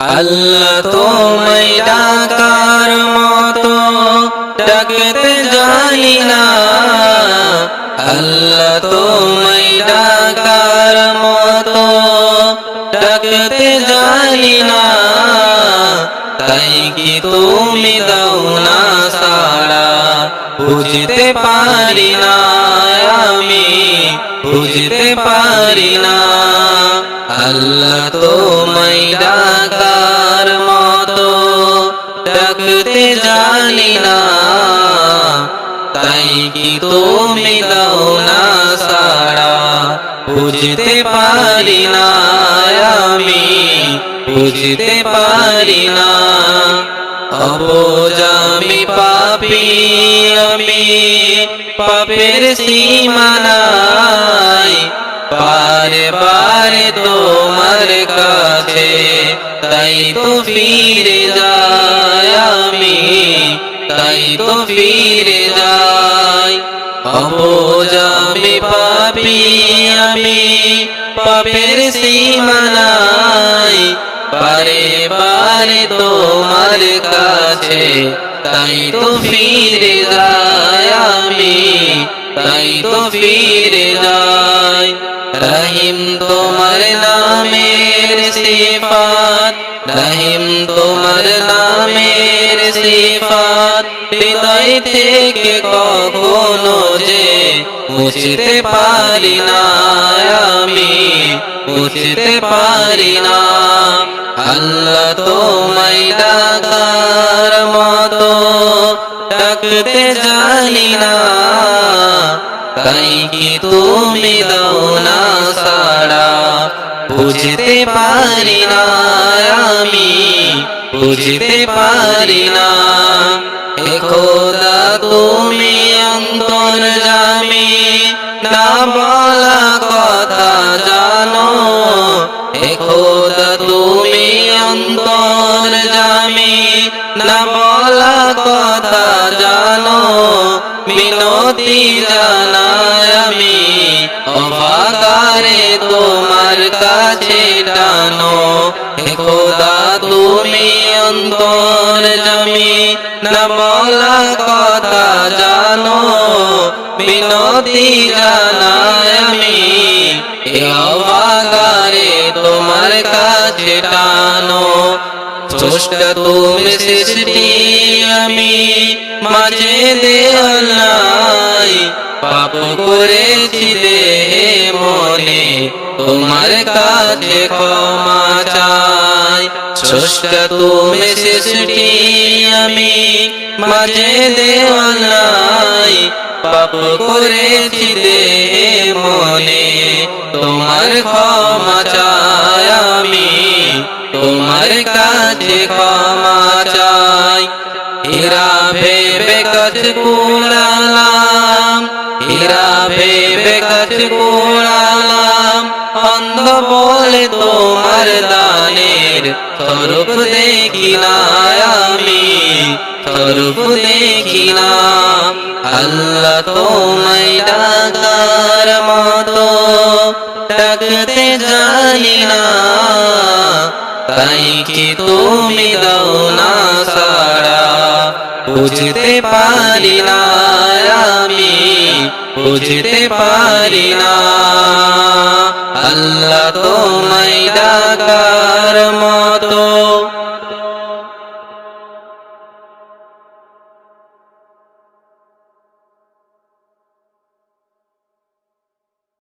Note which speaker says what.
Speaker 1: আল্লাহ তোমায় ডাকার মতো ডাকতে জানি না, আল্লাহ তোমায় ডাকার মতো ডাকতে জানি না, তাই কি তুমি দাও না সাড়া বুঝতে পারি না, আমি বুঝতে পারি না। আল্লাহ তোমায় ডাকার মতো ডাকতে জানি না, তাই কি তুমি দাও না সাড়া বুঝতে পারি না, আমি বুঝতে পারি না। অবুঝ আমি পাপী, আমি পাপের সীমানায় বারে বারে তোমার কাছে তাই তো ফিরে যাই, আমি তাই তো ফিরে যাই। অবুঝ আমি পাপী, আমি পাপের সীমানায় বারে বারে তোমার কাছে তাই তো ফিরে যাই, আমি তাই তো ফিরে যাই। রহিম তোমার নামের সিফাত, রহিম তোমার নামের সিফাত হৃদয় থেকে কখনো যে মুছতে পারি না, আমি মুছতে পারি না। আল্লাহ তোমায় ডাকার মতো ডাকতে জানি না, তাই কি তুমি দাও না সাড়া বুঝতে পারি না, আমি বুঝতে পারি না। হে খোদা তুমি অন্তর্যামী, না বলা কথা জানো। হে খোদা তুমি অন্তর্যামী, না বলা কথা জানো। মিনতি জানাই আমি অবাকারে তোমার কাছে টানো। হে খোদা তুমি অন্তর্যামী, না বলা কথা জানো। মিনতি জানাই আমি অবাকারে তোমার কাছে টানো। স্রষ্টা তুমি সৃষ্টি, আমি মাঝে দেওয়াল নাই। পাপ করেছি দেহে মনে, তোমার কাছে ক্ষমা চাই। স্রষ্টা তুমি সৃষ্টি, আমি মাঝে দেওয়াল নাই। পাপ করেছি দেহে মনে, তোমার ক্ষমা চাই, আমি তোমার কাছে ক্ষমা চাই। হীরা ভেবে কাজ কুড়ালাম, হীরা ভেবে কাজ কুড়ালাম। অন্ধ বলে তোমার দানের স্বরূপ দেখি না, আমি স্বরূপ দেখি না। আল্লাহ তোমায় ডাকার মতো ডাকতে জানি না, তাই কি তুমি দাও না সাড়া বুঝতে পারি না, আমি বুঝতে পারি না। আল্লাহ তোমায়